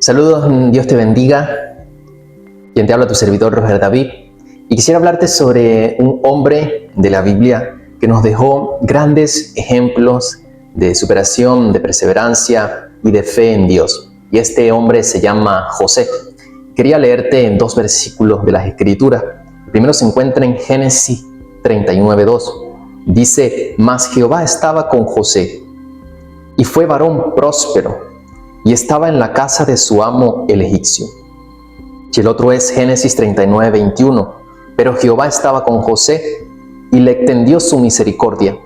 Saludos, Dios te bendiga. Quien te habla, tu servidor Roger David. Y quisiera hablarte sobre un hombre de la Biblia que nos dejó grandes ejemplos de superación, de perseverancia y de fe en Dios. Y este hombre se llama José. Quería leerte en dos versículos de las Escrituras. El primero se encuentra en Génesis 39:2. Dice: Mas Jehová estaba con José, y fue varón próspero, y estaba en la casa de su amo el egipcio. Y el otro es Génesis 39:21. Pero Jehová estaba con José, y le extendió su misericordia,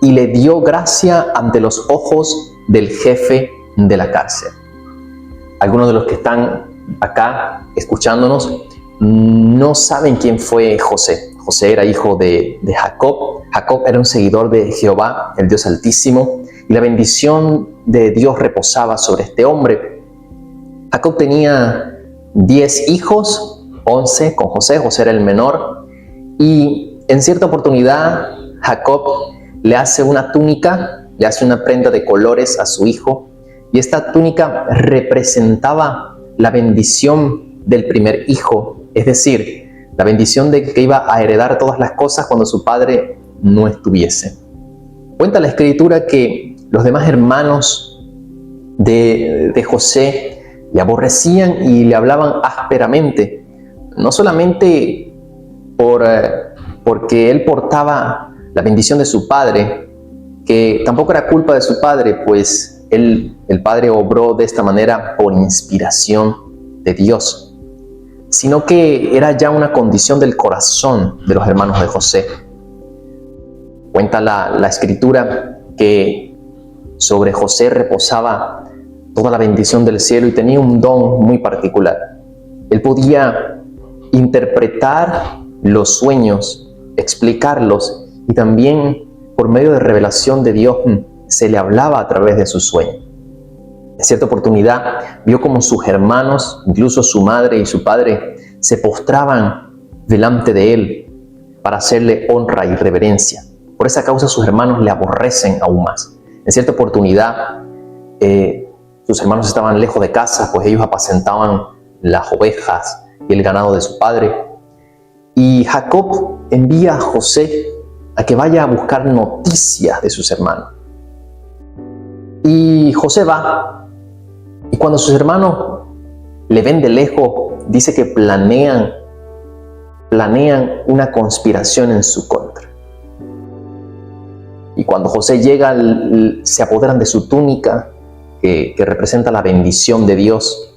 y le dio gracia ante los ojos del jefe de la cárcel. Algunos de los que están acá escuchándonos no saben quién fue José. José era hijo de Jacob. Jacob era un seguidor de Jehová, el Dios Altísimo, y la bendición de Dios reposaba sobre este hombre. Jacob tenía 10 hijos, 11 con José. José era el menor, y en cierta oportunidad Jacob le hace una túnica, le hace una prenda de colores a su hijo, y esta túnica representaba la bendición del primer hijo, es decir, la bendición de que iba a heredar todas las cosas cuando su padre no estuviese. Cuenta la Escritura que los demás hermanos de José le aborrecían y le hablaban ásperamente, no solamente porque él portaba la bendición de su padre, que tampoco era culpa de su padre, pues el padre obró de esta manera por inspiración de Dios, sino que era ya una condición del corazón de los hermanos de José. Cuenta la Escritura que sobre José reposaba toda la bendición del cielo y tenía un don muy particular. Él podía interpretar los sueños, explicarlos, y también por medio de revelación de Dios se le hablaba a través de sus sueños. En cierta oportunidad vio como sus hermanos, incluso su madre y su padre, se postraban delante de él para hacerle honra y reverencia. Por esa causa sus hermanos le aborrecen aún más. En cierta oportunidad sus hermanos estaban lejos de casa, pues ellos apacentaban las ovejas y el ganado de su padre. Y Jacob envía a José a que vaya a buscar noticias de sus hermanos. Y José va, y cuando sus hermanos le ven de lejos, dice que planean una conspiración en su contra. Y cuando José llega, se apoderan de su túnica, que representa la bendición de Dios,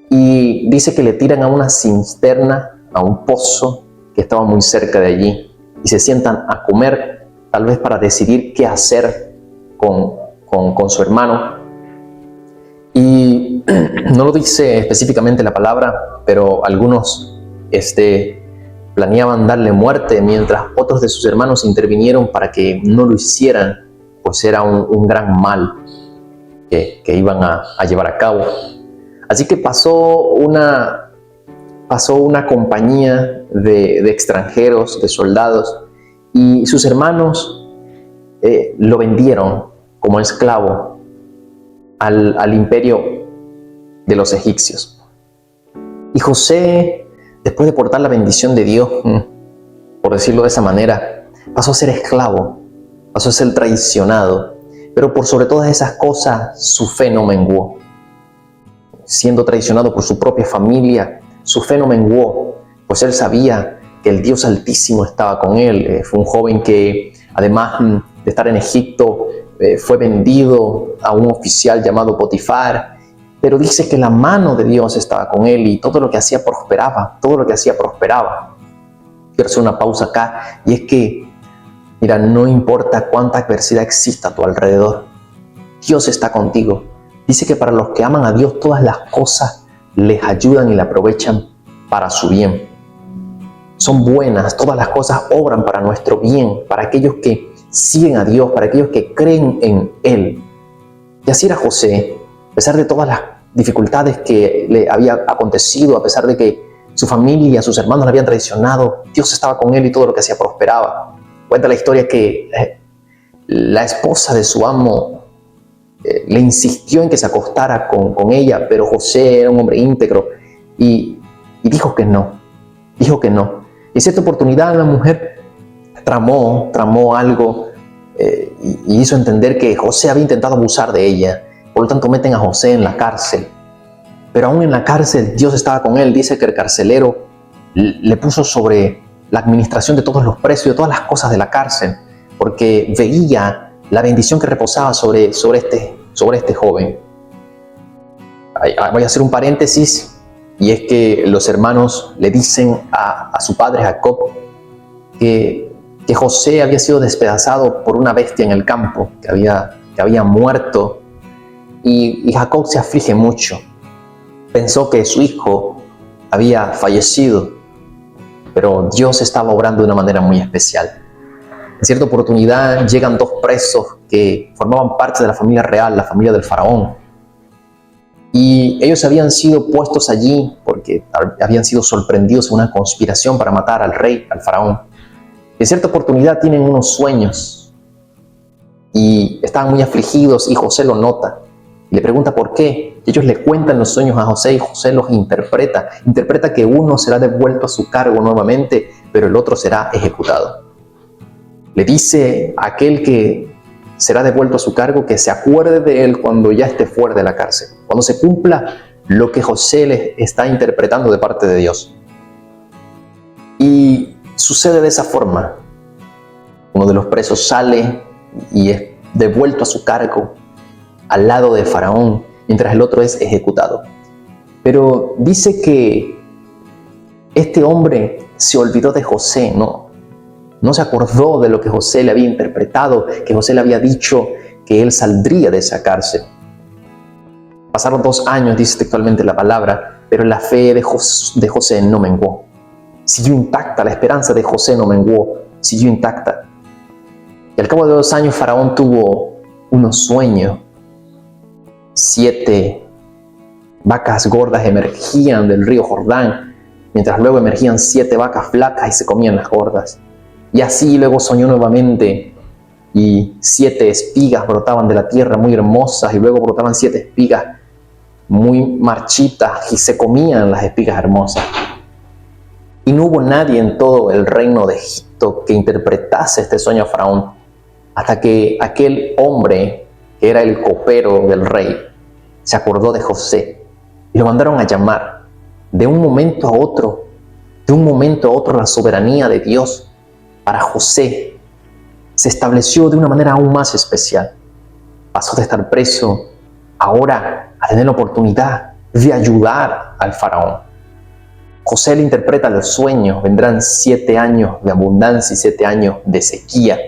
y dice que le tiran a una cisterna, a un pozo que estaba muy cerca de allí, y se sientan a comer, tal vez para decidir qué hacer con su hermano. Y no lo dice específicamente la palabra, pero algunos planeaban darle muerte, mientras otros de sus hermanos intervinieron para que no lo hicieran, pues era un gran mal que iban a llevar a cabo. Así que pasó una compañía de extranjeros, de soldados, y sus hermanos lo vendieron como esclavo al imperio de los egipcios. Y José, después de portar la bendición de Dios, por decirlo de esa manera, pasó a ser esclavo, pasó a ser traicionado, pero por sobre todas esas cosas su fe no menguó. Siendo traicionado por su propia familia, su fe no menguó, pues él sabía que el Dios Altísimo estaba con él. Fue un joven que, además de estar en Egipto, fue vendido a un oficial llamado Potifar, pero dice que la mano de Dios estaba con él y todo lo que hacía prosperaba, Quiero hacer una pausa acá, y es que, mira, no importa cuánta adversidad exista a tu alrededor, Dios está contigo. Dice que para los que aman a Dios, todas las cosas les ayudan y le aprovechan para su bien. Son buenas, todas las cosas obran para nuestro bien, para aquellos que siguen a Dios, para aquellos que creen en Él. Y así era José, a pesar de todas las dificultades que le había acontecido, a pesar de que su familia, sus hermanos le habían traicionado, Dios estaba con él y todo lo que hacía prosperaba. Cuenta la historia que la esposa de su amo le insistió en que se acostara con ella, pero José era un hombre íntegro y dijo que no, dijo que no. Y en cierta oportunidad la mujer tramó algo y hizo entender que José había intentado abusar de ella. Por lo tanto, meten a José en la cárcel. Pero aún en la cárcel, Dios estaba con él. Dice que el carcelero le puso sobre la administración de todos los presos y de todas las cosas de la cárcel, porque veía la bendición que reposaba sobre este joven. Voy a hacer un paréntesis, y es que los hermanos le dicen a su padre Jacob que José había sido despedazado por una bestia en el campo, que había muerto, y Jacob se aflige mucho. Pensó que su hijo había fallecido, pero Dios estaba obrando de una manera muy especial. En cierta oportunidad llegan dos presos que formaban parte de la familia real, la familia del faraón. Y ellos habían sido puestos allí porque habían sido sorprendidos en una conspiración para matar al rey, al faraón. En cierta oportunidad tienen unos sueños y estaban muy afligidos y José lo nota. Le pregunta por qué. Ellos le cuentan los sueños a José y José los interpreta. Interpreta que uno será devuelto a su cargo nuevamente, pero el otro será ejecutado. Le dice a aquel que será devuelto a su cargo que se acuerde de él cuando ya esté fuera de la cárcel, cuando se cumpla lo que José le está interpretando de parte de Dios. Y sucede de esa forma. Uno de los presos sale y es devuelto a su cargo al lado de Faraón, mientras el otro es ejecutado. Pero dice que este hombre se olvidó de José, no se acordó de lo que José le había interpretado, que José le había dicho que él saldría de esa cárcel. Pasaron 2 años, dice textualmente la palabra, pero la fe de José no menguó. Siguió intacta, la esperanza de José no menguó, siguió intacta. Y al cabo de 2 años Faraón tuvo unos sueños. 7 vacas gordas emergían del río Jordán, mientras luego emergían 7 vacas flacas y se comían las gordas. Y así luego soñó nuevamente y 7 espigas brotaban de la tierra muy hermosas y luego brotaban 7 espigas muy marchitas y se comían las espigas hermosas. Y no hubo nadie en todo el reino de Egipto que interpretase este sueño a Faraón, hasta que aquel hombre que era el copero del rey se acordó de José y lo mandaron a llamar. De un momento a otro la soberanía de Dios para José se estableció de una manera aún más especial. Pasó de estar preso ahora a tener la oportunidad de ayudar al faraón. José le interpreta los sueños. Vendrán 7 años de abundancia y 7 años de sequía.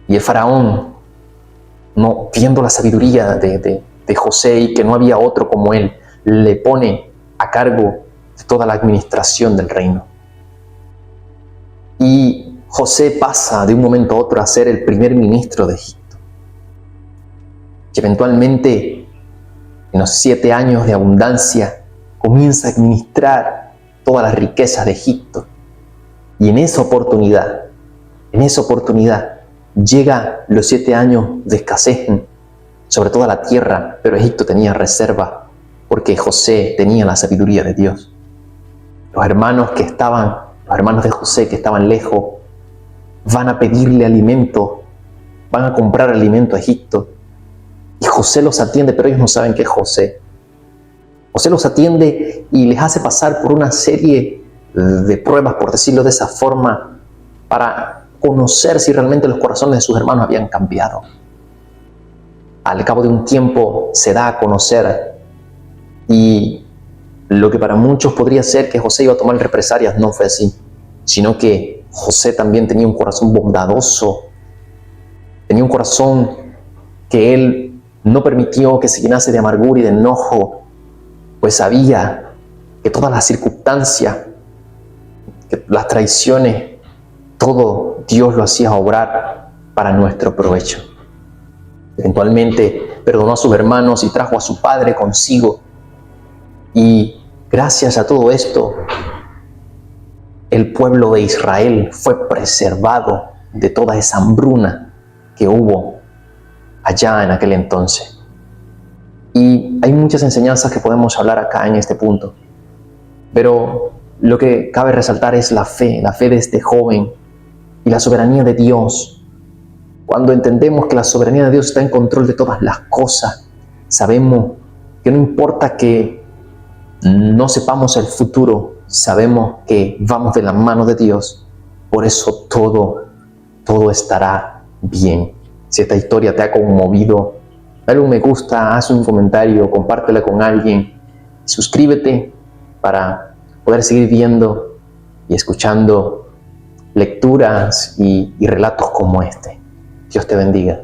Y el faraón, viendo la sabiduría de José y que no había otro como él, le pone a cargo de toda la administración del reino. Y José pasa de un momento a otro a ser el primer ministro de Egipto. Y eventualmente, en los 7 años de abundancia, comienza a administrar todas las riquezas de Egipto. Y en esa oportunidad, llega los 7 años de escasez sobre toda la tierra, pero Egipto tenía reserva porque José tenía la sabiduría de Dios. Los hermanos de José que estaban lejos, van a pedirle alimento, van a comprar alimento a Egipto. Y José los atiende, pero ellos no saben que es José. José los atiende y les hace pasar por una serie de pruebas, por decirlo de esa forma, para conocer si realmente los corazones de sus hermanos habían cambiado. Al cabo de un tiempo se da a conocer, y lo que para muchos podría ser que José iba a tomar represalias no fue así, sino que José también tenía un corazón bondadoso, tenía un corazón que él no permitió que se llenase de amargura y de enojo, pues sabía que todas las circunstancias, que las traiciones, todo Dios lo hacía obrar para nuestro provecho. Eventualmente perdonó a sus hermanos y trajo a su padre consigo. Y gracias a todo esto, el pueblo de Israel fue preservado de toda esa hambruna que hubo allá en aquel entonces. Y hay muchas enseñanzas que podemos hablar acá en este punto. Pero lo que cabe resaltar es la fe de este joven y la soberanía de Dios. Cuando entendemos que la soberanía de Dios está en control de todas las cosas, sabemos que no importa que no sepamos el futuro, sabemos que vamos de la mano de Dios. Por eso todo estará bien. Si esta historia te ha conmovido, dale un me gusta, haz un comentario, compártela con alguien, suscríbete para poder seguir viendo y escuchando lecturas y relatos como este. Dios te bendiga.